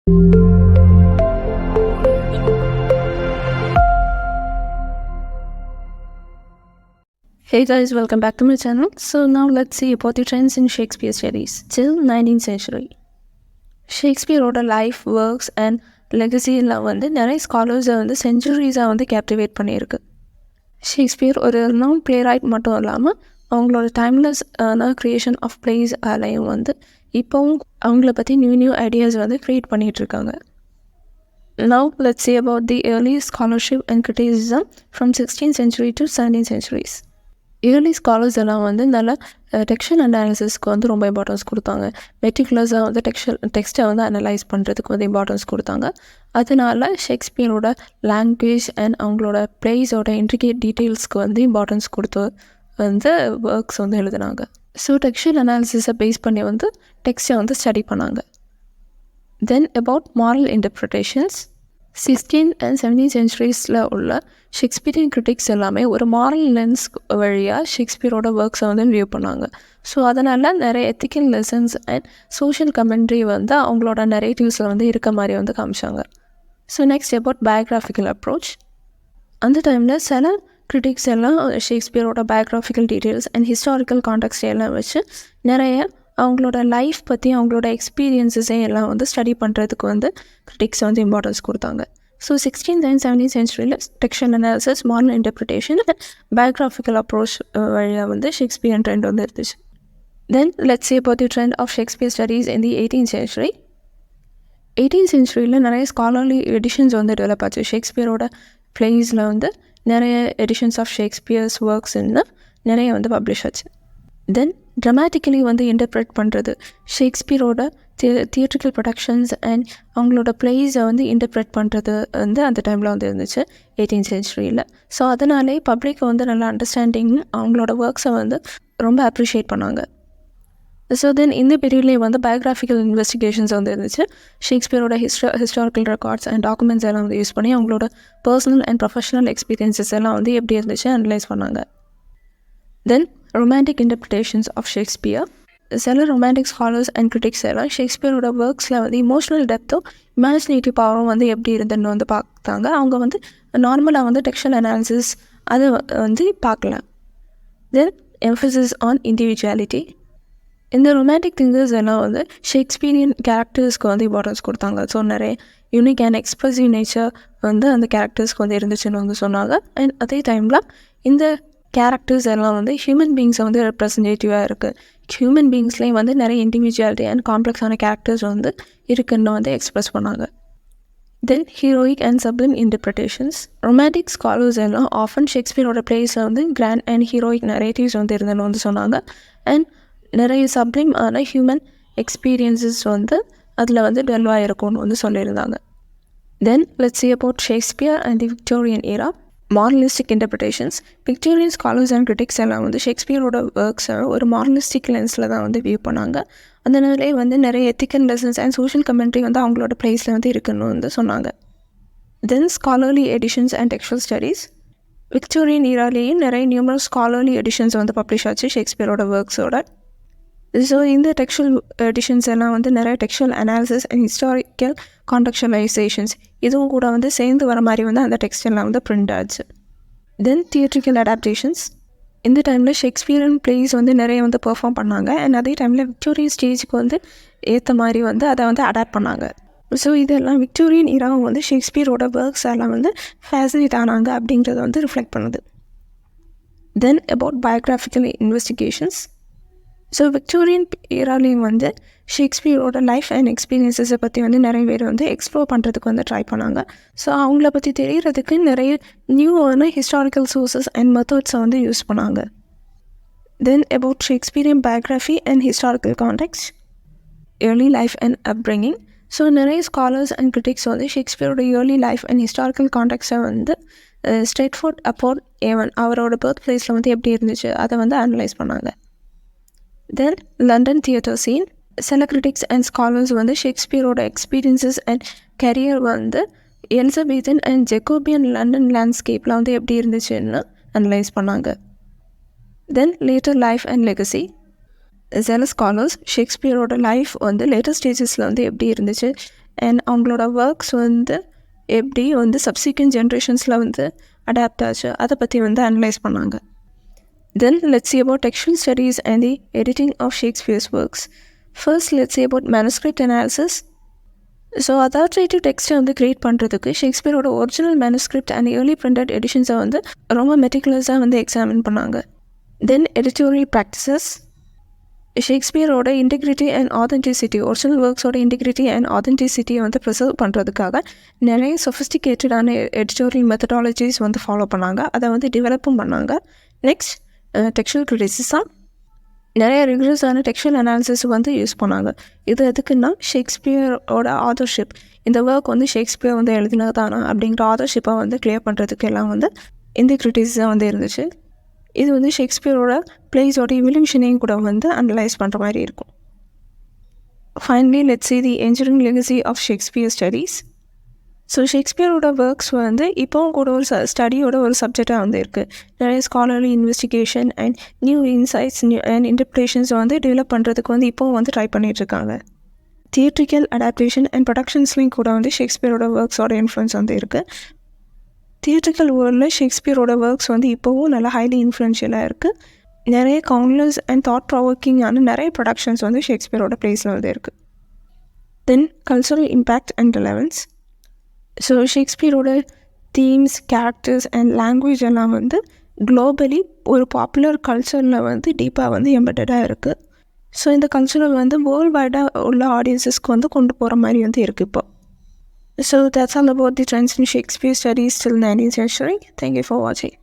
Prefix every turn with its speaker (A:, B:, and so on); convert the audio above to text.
A: Hey guys, welcome back to my channel. So now let's see about the trends in Shakespeare studies till 19th century. ஷேக்ஸ்பியரோட life works and லெகசியெல்லாம் வந்து நிறைய ஸ்காலர்ஸை வந்து செஞ்சுரிஸாக வந்து captivate பண்ணியிருக்கு. Shakespeare ஒரு round play right மட்டும் இல்லாமல் அவங்களோட டைம்லெஸ் க்ரியேஷன் ஆஃப் பிளேஸ் ஆலையும் வந்து இப்போவும் அவங்கள பற்றி நியூ ஐடியாஸ் வந்து க்ரியேட் பண்ணிகிட்ருக்காங்க. Now let's see about the early scholarship and criticism from 16th century to 17th centuries. Early scholars எல்லாம் வந்து நல்ல டெக்ஸ்டல் அனாலிசிஸ்க்கு வந்து ரொம்ப இம்பார்ட்டன்ஸ் கொடுத்தாங்க. மெட்டிகுலஸாக வந்து டெக்ஸ்ட்டை வந்து அனலைஸ் பண்ணுறதுக்கு வந்து இம்பார்ட்டன்ஸ் கொடுத்தாங்க. அதனால ஷேக்ஸ்பியரோட லாங்குவேஜ் அண்ட் அவங்களோட பிளேஸோட இன்ட்ரிகேட் டீட்டெயில்ஸ்க்கு வந்து இம்பார்ட்டன்ஸ் கொடுத்து வந்து ஒர்க்ஸ் வந்து எழுதினாங்க. ஸோ டெக்ஸ்டல் அனாலிசிஸை பேஸ் பண்ணி வந்து டெக்ஸ்ட்டை வந்து ஸ்டடி பண்ணாங்க. Then about moral interpretations. 16th and 17th centuries உள்ள ஷேக்ஸ்பியரின் கிரிட்டிக்ஸ் எல்லாமே ஒரு மாரல் லென்ஸ் வழியாக ஷேக்ஸ்பியரோட ஒர்க்ஸை வந்து வியூ பண்ணாங்க. ஸோ அதனால் நிறைய ethical lessons and social commentary வந்து அவங்களோட நரேட்டிவ்ஸில் வந்து இருக்க மாதிரி வந்து காமிச்சாங்க. So next about biographical approach. அந்த டைமில் சில கிரிட்டிக்ஸ் எல்லாம் ஷேக்ஸ்பியரோட biographical details and historical context எல்லாம் வச்சு நிறைய அவங்களோட லைஃப் பற்றி அவங்களோட எக்ஸ்பீரியன்ஸஸே எல்லாம் வந்து ஸ்டடி பண்ணுறதுக்கு வந்து கிரிட்டிக்ஸ் வந்து இம்பார்ட்டன்ஸ் கொடுத்தாங்க. ஸோ 16th and 17th centuryயில் textual analysis, moral interpretation, biographical approach வழியாக வந்து ஷேக்ஸ்பியர் ட்ரெண்ட் வந்து இருந்துச்சு. Then let's see about the trend of Shakespeare studies in the 18th century. 18th centuryயில் நிறைய ஸ்காலர்லி எடிஷன்ஸ் வந்து டெவலப் ஆச்சு. ஷேக்ஸ்பியரோட பிளேஸில் வந்து நிறைய எடிஷன்ஸ் ஆஃப் ஷேக்ஸ்பியர்ஸ் ஒர்க்ஸ்ன்னு நிறைய வந்து பப்ளிஷ் ஆச்சு. தென் ட்ரமாட்டிக்கலி வந்து இன்டர்ப்ரெட் பண்ணுறது, ஷேக்ஸ்பியரோட தியேட்ரிக்கல் ப்ரொடக்ஷன்ஸ் அண்ட் அவங்களோட பிளேஸை வந்து இன்டர்ப்ரெட் பண்ணுறது வந்து அந்த டைமில் வந்து இருந்துச்சு 18th centuryயில். ஸோ அதனாலே பப்ளிக் வந்து நல்ல அண்டர்ஸ்டாண்டிங் அவங்களோட ஒர்க்ஸை வந்து ரொம்ப அப்ரிஷியேட் பண்ணாங்க. ஸோ தென் இந்த பீரியட்லேயே வந்து பயோகிராஃபிக்கல் இன்வெஸ்டிகேஷன்ஸ் வந்து இருந்துச்சு. ஷேக்ஸ்பியரோட ஹிஸ்டாரிக்கல் ரெக்கார்ட்ஸ் அண்ட் டாக்குமெண்ட்ஸ் எல்லாம் வந்து யூஸ் பண்ணி அவங்களோட பர்சனல் அண்ட் ப்ரொஃபஷனல் எக்ஸ்பீரியன்ஸஸ் எல்லாம் வந்து எப்படி இருந்துச்சு அனலைஸ் பண்ணாங்க. தென் ரொமான்டிக் இன்டர்பிரிட்டேஷன்ஸ் ஆஃப் ஷேக்ஸ்பியர். சில ரொமான்டிக் ஸ்காலர்ஸ் அண்ட் கிரிட்டிக்ஸ் எல்லாம் ஷேக்ஸ்பியரோட ஒர்க்ஸில் வந்து இமோஷனல் டெப்த்தும் இமேஜினேட்டிவ் பவரும் வந்து எப்படி இருந்துன்னு வந்து பார்த்தாங்க. அவங்க வந்து நார்மலாக வந்து டெக்ஸ்டல் அனாலிசிஸ் அதை வந்து பார்க்கல. தென் எம்ஃபசிஸ் ஆன் இண்டிவிஜுவாலிட்டி. இந்த ரொமான்டிக் திங்கர்ஸ் எல்லாம் வந்து ஷேக்ஸ்பியரியன் கேரக்டர்ஸ்க்கு வந்து இம்பார்ட்டன்ஸ் கொடுத்தாங்க. ஸோ நிறைய யூனிக் அண்ட் எக்ஸ்ப்ரெசிவ் நேச்சர் வந்து அந்த கேரக்டர்ஸ்க்கு வந்து இருந்துச்சுன்னு வந்து சொன்னாங்க. அண்ட் அதே டைமில் இந்த கேரக்டர்ஸ் எல்லாம் வந்து ஹியூமன் பீங்ஸை வந்து ரெப்ரசன்டேட்டிவாக இருக்குது. ஹியூமன் பீங்ஸ்லேயும் வந்து நிறைய இண்டிவிஜுவாலிட்டி அண்ட் காம்ப்ளெக்ஸான கேரக்டர்ஸ் வந்து இருக்குன்னு வந்து எக்ஸ்ப்ரெஸ் பண்ணாங்க. Then heroic and sublime interpretations. Romantic scholars எல்லாம் ஆஃபன் ஷேக்ஸ்பியரோட பிளேஸில் வந்து கிராண்ட் அண்ட் ஹீரோயிக் நரேட்டிவ்ஸ் வந்து இருந்துன்னு வந்து சொன்னாங்க. அண்ட் நிறைய சப்ளிம் ஆன ஹியூமன் எக்ஸ்பீரியன்ஸஸ் வந்து அதில் வந்து டெல்வாக இருக்கும்னு வந்து சொல்லியிருந்தாங்க. Then let's see about Shakespeare and the Victorian era. Moralistic interpretations. Victorian scholars and critics எல்லாம் வந்து ஷேக்ஸ்பியரோட ஒர்க்ஸை ஒரு மாரலிஸ்டிக் லென்ஸில் தான் வந்து வியூ பண்ணாங்க. அதனாலே வந்து நிறைய ethical lessons and social commentary வந்து அவங்களோட பிளேஸில் வந்து இருக்குன்னு வந்து சொன்னாங்க. Then scholarly editions and textual studies. Victorian ஈராலேயே நிறைய நியூமரஸ் ஸ்காலர்லி எடிஷன்ஸ் வந்து பப்ளிஷ் ஆச்சு ஷேக்ஸ்பியரோட ஒர்க்ஸோட. ஸோ இந்த டெக்ஸ்டல் எடிஷன்ஸ் எல்லாம் வந்து நிறைய டெக்ஸ்டல் அனாலிசிஸ் அண்ட் ஹிஸ்டாரிக்கல் கான்டெக்சுவலைசேஷன்ஸ் இதுவும் கூட வந்து சேர்ந்து வர மாதிரி வந்து அந்த டெக்ஸ்ட் எல்லாம் வந்து பிரிண்ட் ஆச்சு. தென் தியேட்ரிக்கல் அடாப்டேஷன்ஸ். இந்த டைமில் ஷேக்ஸ்பியரின் பிளேஸ் வந்து நிறைய வந்து பெர்ஃபார்ம் பண்ணாங்க. அண்ட் அதே டைமில் விக்டோரியன் ஸ்டேஜுக்கு வந்து ஏற்ற மாதிரி வந்து அதை வந்து அடாப்ட் பண்ணாங்க. ஸோ இதெல்லாம் விக்டோரியன் ஈராவும் வந்து ஷேக்ஸ்பியரோட ஒர்க்ஸ் எல்லாம் வந்து ஃபேசினேட் ஆனாங்க அப்படிங்கிறத வந்து ரிஃப்ளெக்ட் பண்ணுது. Then about biographical investigations. So Victorian ஈராலையும் வந்து ஷேக்ஸ்பியரோட லைஃப் அண்ட் எக்ஸ்பீரியன்ஸஸை பற்றி வந்து நிறைய பேர் வந்து எக்ஸ்ப்ளோர் பண்ணுறதுக்கு வந்து ட்ரை பண்ணாங்க. ஸோ அவங்கள பற்றி தெரியறதுக்கு நிறைய நியூவான ஹிஸ்டாரிக்கல் சோர்ஸஸ் அண்ட் மெத்தட்ஸை வந்து யூஸ் பண்ணாங்க. Then about Shakespearean biography and historical context, early life and upbringing. So நிறைய ஸ்காலர்ஸ் அண்ட் கிரிட்டிக்ஸ் வந்து ஷேக்ஸ்பியரோட ஏர்லி லைஃப் அண்ட் ஹிஸ்டாரிக்கல் கான்டெக்ஸ்ட்டை வந்து ஸ்ட்ரெட்ஃபோர்ட் அப்போர்ட் ஏவன் அவரோட பர்த் பிளேஸில் வந்து எப்படி இருந்துச்சு அதை வந்து அனலைஸ் பண்ணாங்க. தென் லண்டன் தியேட்டர் சீன். சில கிரிட்டிக்ஸ் அண்ட் ஸ்காலர்ஸ் வந்து ஷேக்ஸ்பியரோட எக்ஸ்பீரியன்ஸஸ் அண்ட் கரியர் வந்து எலிசபெத்தன் அண்ட் ஜெக்கோபியன் லண்டன் லேண்ட்ஸ்கேப்பில் வந்து எப்படி இருந்துச்சுன்னு அனலைஸ் பண்ணாங்க. Then later life and legacy. சில ஸ்காலர்ஸ் ஷேக்ஸ்பியரோட லைஃப் வந்து லேட்டர் ஸ்டேஜஸில் வந்து எப்படி இருந்துச்சு அண்ட் அவங்களோட ஒர்க்ஸ் வந்து எப்படி வந்து சப்சிக்வெண்ட் ஜென்ரேஷன்ஸில் வந்து அடாப்ட் ஆச்சு அதை பற்றி வந்து அனலைஸ் பண்ணாங்க. Then let's see about textual studies and the editing of Shakespeare's works. First, let's see about manuscript analysis. So authoritative டெக்ஸ்ட்டை வந்து க்ரியேட் பண்ணுறதுக்கு ஷேக்ஸ்பியரோட original manuscript and early printed எடிஷன்ஸை வந்து ரொம்ப மெட்டிகுலஸாக வந்து எக்ஸாமின் பண்ணாங்க. Then editorial practices. ஷேக்ஸ்பியரோட இன்டெகிரிட்டி அண்ட் ஆதென்டிசிட்டி, ஒரிஜினல் ஒர்க்ஸோட இன்டெகிரிட்டி அண்ட் ஆதென்டிசிட்டியை வந்து ப்ரிசர்வ் பண்ணுறதுக்காக நிறைய சொஃபிஸ்டிகேட்டடான எடிட்டோரியல் மெத்தடாலஜிஸ் வந்து ஃபாலோ பண்ணாங்க, அதை வந்து டெவலப்பும் பண்ணாங்க. Next textual criticism. நிறைய ரிகரஸான டெக்ஸ்டுவல் அனாலிசிஸ் வந்து யூஸ் பண்ணாங்க. இது எதுக்குன்னா ஷேக்ஸ்பியரோட ஆதர்ஷிப், இந்த ஒர்க் வந்து ஷேக்ஸ்பியர் வந்து எழுதினதானா அப்படிங்கிற ஆதர்ஷிப்பை வந்து கிளியர் பண்ணுறதுக்கு எல்லாம் வந்து இந்த கிரிட்டிசிசம் வந்து இருந்துச்சு. இது வந்து ஷேக்ஸ்பியரோட பிளேஸோட இவல்யூஷனையும் கூட வந்து அனலைஸ் பண்ணுற மாதிரி இருக்கும். Finally let's see the enduring legacy of Shakespeare studies. So ஷேக்ஸ்பியரோட ஒர்க்ஸ் வந்து இப்போவும் கூட ஒரு ஸ்டடியோட ஒரு சப்ஜெக்டாக வந்து இருக்குது. நிறைய scholarly investigation and new insights and interpretations வந்து டெவலப் பண்ணுறதுக்கு வந்து இப்போவும் வந்து ட்ரை பண்ணிகிட்ருக்காங்க. தியேட்ரிக்கல் அடாப்டேஷன் அண்ட் ப்ரொடக்ஷன்ஸ்லேயும் கூட வந்து ஷேக்ஸ்பியரோட ஒர்க்ஸோட இன்ஃப்ளூயன்ஸ் வந்து இருக்குது. தியேட்ரிக்கல் வேர்ல்டில் ஷேக்ஸ்பியரோட ஒர்க்ஸ் வந்து இப்போவும் நல்லா ஹைலி இன்ஃப்ளூயன்ஷியலாக இருக்குது. நிறைய கவுண்ட்லெஸ் அண்ட் தாட் ப்ரொவோக்கிங்கான நிறைய ப்ரொடக்ஷன்ஸ் வந்து ஷேக்ஸ்பியரோட பிளேஸில் வந்து இருக்குது. Then cultural impact and relevance. So ஷேக்ஸ்பியரோட தீம்ஸ், கேரக்டர்ஸ் அண்ட் லாங்குவேஜ் எல்லாம் வந்து குளோபலி ஒரு பாப்புலர் கல்ச்சரில் வந்து டீப்பாக வந்து எம்பெட்டடாக இருக்குது. ஸோ இந்த கல்ச்சரை வந்து வேர்ல்டு வைடாக உள்ள ஆடியன்ஸஸ்க்கு வந்து கொண்டு போகிற மாதிரி வந்து இருக்குது இப்போ. So that's all about the trends in Shakespeare studies till 19th century. Thank you for watching.